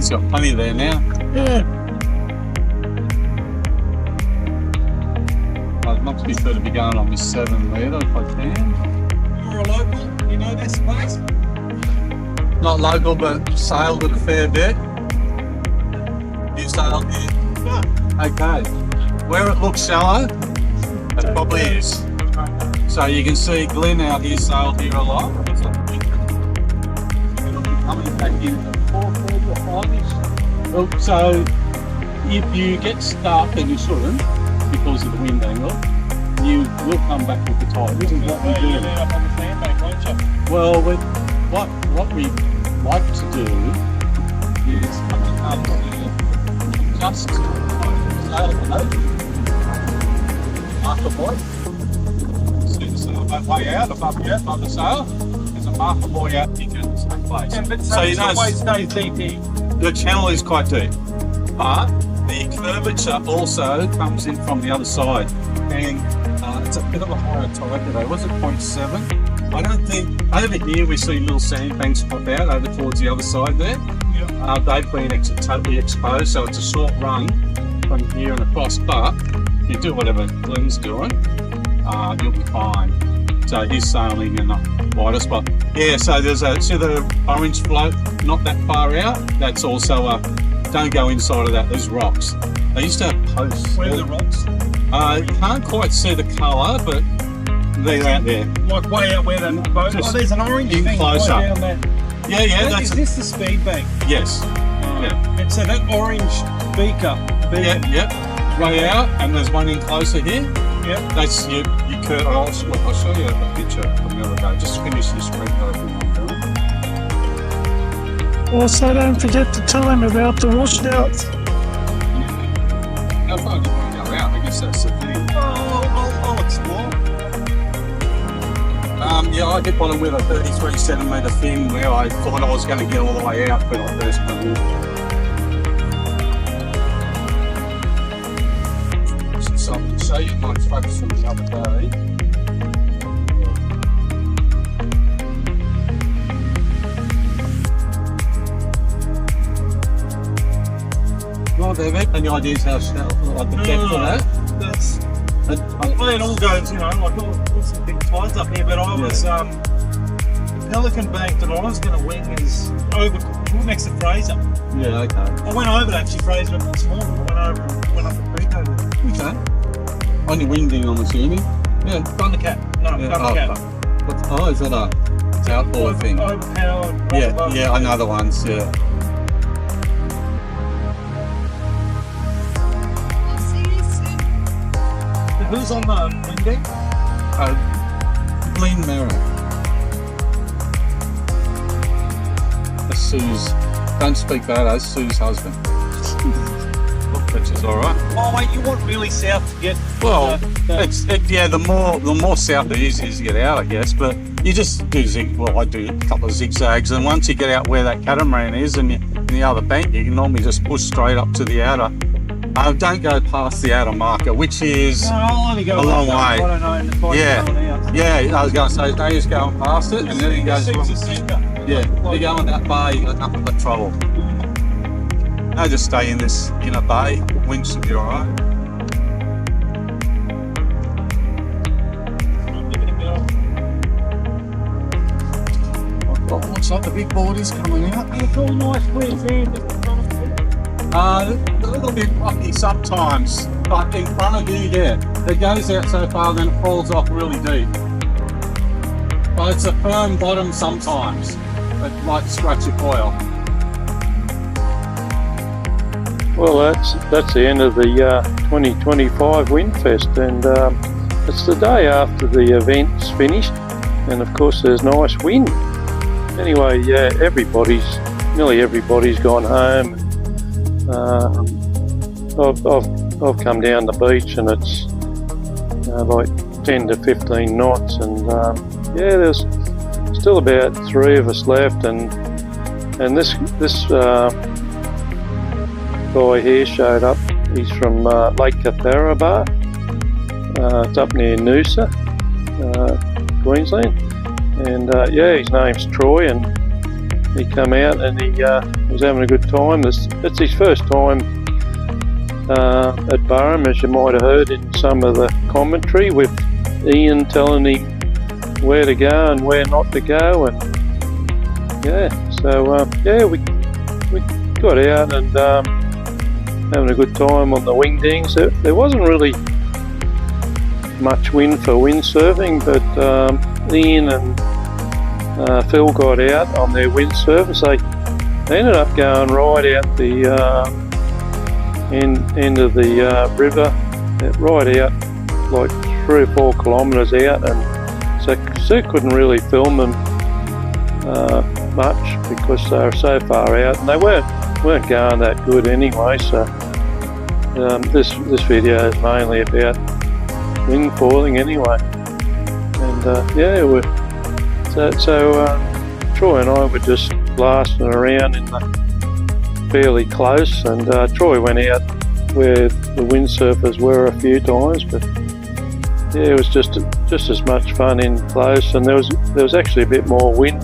He's got plenty there now. Yeah. I'd much prefer to be going on this 7 metre if I can. You're a local, you know this place? Not local, but sailed it a fair bit. You sailed here? Yeah. Okay. Where it looks shallow, it probably is. So you can see Glenn out here sailed here a lot. Coming back in at 4 or 5-ish. So if you get stuck, and you shouldn't, because of the wind angle, you will come back with the tide. This is what we do. You'll end up on the sandbank, won't you? Well, what we like to do is come just sail the boat, marker buoy. See the sailboat way out above the sail. There's a marker buoy out here in the same place. Yeah, but So you know always stays deep here. the channel is quite deep, but the curvature also comes in from the other side, and it's a bit of a higher tide today. Was it 0.7? I don't think over here we see little sandbanks pop out over towards the other side there. Yeah. They've been totally exposed, so it's a short run from here and across. But if you do whatever Glenn's doing, you'll be fine. So he's sailing in the wider spot. Yeah, so there's see the orange float not that far out? That's also a, don't go inside of that, there's rocks. They used to have posts. Where are the rocks? You can't quite see the colour, but they're out there. Like way out where that boat. Just There's an orange in thing close right up. down there. Yeah, Is this the speed bank? yes. Yeah. And so that orange beaker. Yep. Way out, and there's one in closer here. Yep. That's your curve. I'll show you a picture from the other day. Just finish this red open. Also, don't forget to tell him about the washouts. How far do you want to go out? I guess that's the thing. I'll explore. Yeah, I did bottom with a 33 centimetre fin where I thought I was going to get all the way out when I first come in. So I can show you my tracks from the other day. Well, David, any ideas how shallow, like the depth of that? That's the way it all goes, you know, like all some big tides up here, but I was the Pelican Bank that I was going to wing is over next to Fraser. Yeah, okay. I went over to actually Fraser this morning. I went up the creek over there. Okay. On your wingding, I'm assuming? Yeah. Thundercat. No, Thundercat. Oh, is that a outboard thing? Overpowered. Yeah, I know the ones, yeah. Who's on the wingding? Glenn Merina. That's Sue's. Don't speak bad, that's Sue's husband. Which is alright. Oh wait, you want really south to get. Well, the more south it is, easier to get out, I guess. But you just do I do a couple of zigzags, and once you get out where that catamaran is, and in the other bank, you can normally just push straight up to the outer. Don't go past the outer marker, which is I'll only go a long way. I don't know. Yeah, I was going to say, no, just going past it, and then it goes from. Yeah, if you go in that bay, you got nothing but trouble. No, just stay in this inner bay. Winch should be alright. Looks like the big board is coming out. It's all nice clear sand. A little bit rocky sometimes, but in front of you, it goes out so far, then it falls off really deep. But it's a firm bottom sometimes. It might scratch your coil. Well, that's the end of the 2025 Windfest, and it's the day after the event's finished, and of course there's nice wind. Anyway, nearly everybody's gone home. I've come down the beach, and it's like 10 to 15 knots, and there's still about 3 of us left, and this guy here showed up. He's from Lake Catharaba. It's up near Noosa, Queensland, and his name's Troy, and he come out and he was having a good time. It's his first time at Burrum, as you might have heard in some of the commentary, with Ian telling him where to go and where not to go, and we got out and having a good time on the wingdings. There wasn't really much wind for windsurfing, but Ian and Phil got out on their windsurfers. They ended up going right out the end of the river, right out like 3 or 4 kilometres out, and so couldn't really film them much because they were so far out, and they weren't going that good anyway. So this video is mainly about wingfoiling anyway, and Troy and I were just blasting around in the fairly close, and Troy went out where the windsurfers were a few times, but yeah, it was just as much fun in close, and there was actually a bit more wind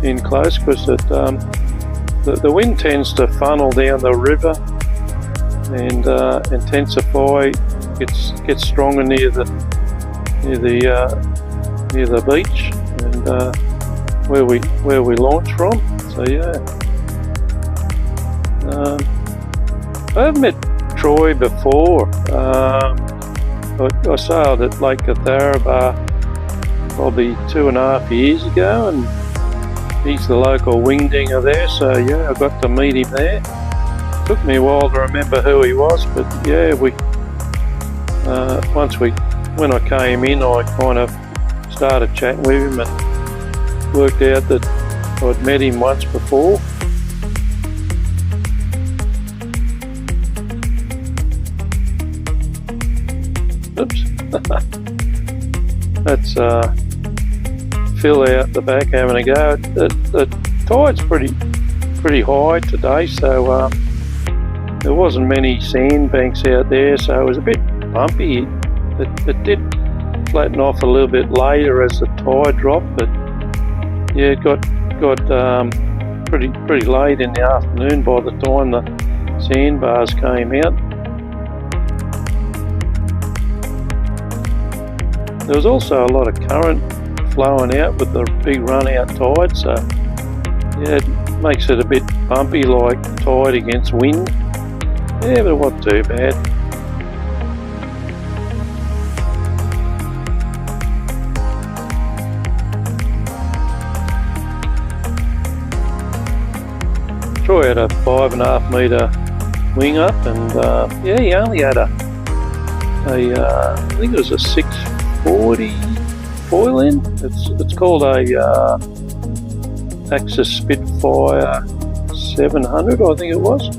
in close because the wind tends to funnel down the river and intensify. Gets stronger near the beach and where we launch from. So yeah, I've met Troy before. I sailed at Lake Catharaba probably 2.5 years ago, and he's the local wingdinger there. So yeah, I got to meet him there. Took me a while to remember who he was, but yeah, when I came in, I kind of started chatting with him and worked out that I'd met him once before. Oops. That's Phil out the back having a go. The tide's pretty high today, so there wasn't many sandbanks out there, so it was a bit bumpy. It did flatten off a little bit later as the tide dropped, but yeah, it got pretty late in the afternoon by the time the sandbars came out. There was also a lot of current flowing out with the big run out tide, so yeah, it makes it a bit bumpy, like tide against wind. Yeah, but it wasn't too bad. Troy had a 5.5 metre wing up, and yeah, he only had I think it was a 640 foil in. It's called a Axis Spitfire 700, I think it was.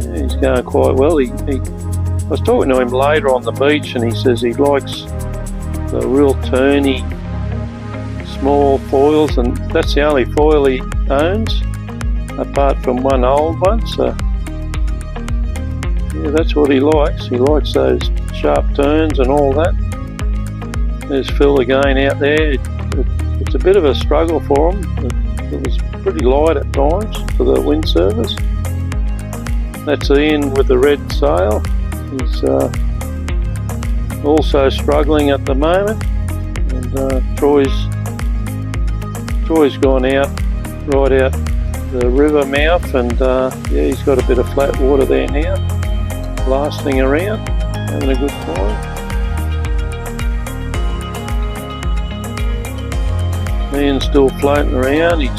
Yeah, he's going quite well. I was talking to him later on the beach, and he says he likes the real turny small foils, and that's the only foil he owns, apart from one old one. So yeah, that's what he likes. He likes those sharp turns and all that. There's Phil again out there. It's a bit of a struggle for him. It was pretty light at times for the windsurfers. That's Ian with the red sail. He's also struggling at the moment, and Troy's gone out right out the river mouth, and yeah, he's got a bit of flat water there now, blasting around, having a good time. Ian's still floating around. He's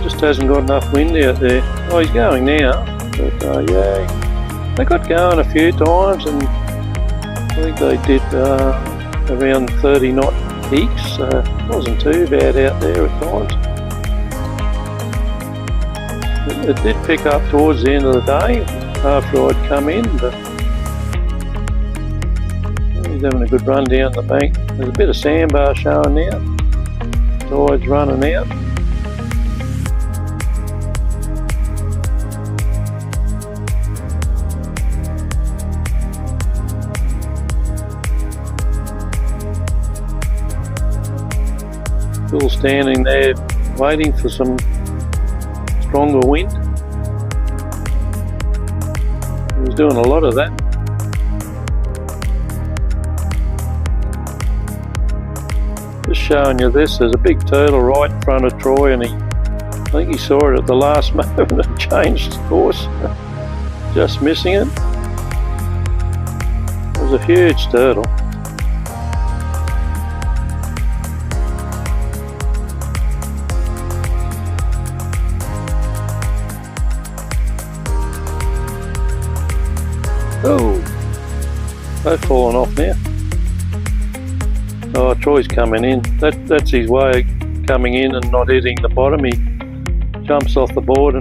just hasn't got enough wind out there. Oh, he's going now, but yeah, they got going a few times, and I think they did around 30 knot peaks, so it wasn't too bad out there at times. It did pick up towards the end of the day after I'd come in, but he's having a good run down the bank. There's a bit of sandbar showing now. Tide's running out. Still standing there waiting for some stronger wind. He was doing a lot of that. Just showing you this, there's a big turtle right in front of Troy, and I think he saw it at the last moment and changed course, just missing it. It was a huge turtle. Oh, they've fallen off now. Oh, Troy's coming in. That's his way of coming in and not hitting the bottom. He jumps off the board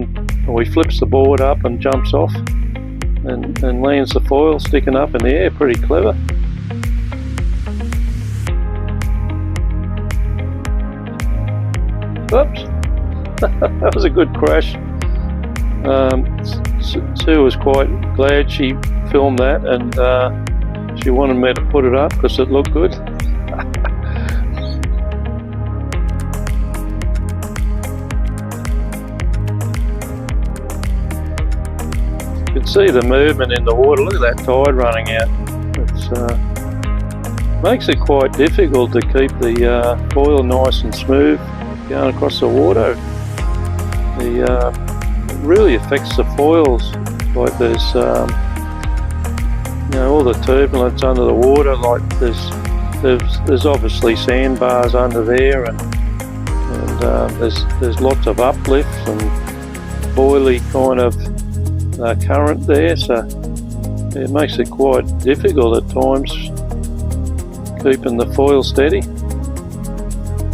or he flips the board up and jumps off and lands the foil sticking up in the air. Pretty clever. Oops. That was a good crash. Sue was quite glad she filmed that, and she wanted me to put it up because it looked good. You can see the movement in the water. Look at that tide running out. It makes it quite difficult to keep the foil nice and smooth going across the water. It really affects the foils. Like there's all the turbulence under the water. Like there's obviously sandbars under there, and there's lots of uplift and boily kind of current there. So it makes it quite difficult at times keeping the foil steady.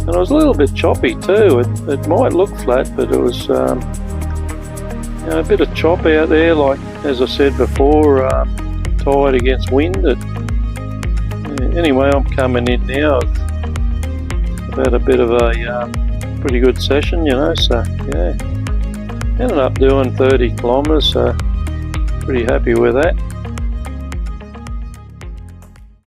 And it was a little bit choppy too. It might look flat, but it was a bit of chop out there, like as I said before, tide against wind. Anyway, I'm coming in now. I've had a bit of a pretty good session, so yeah. Ended up doing 30 kilometres, so pretty happy with that.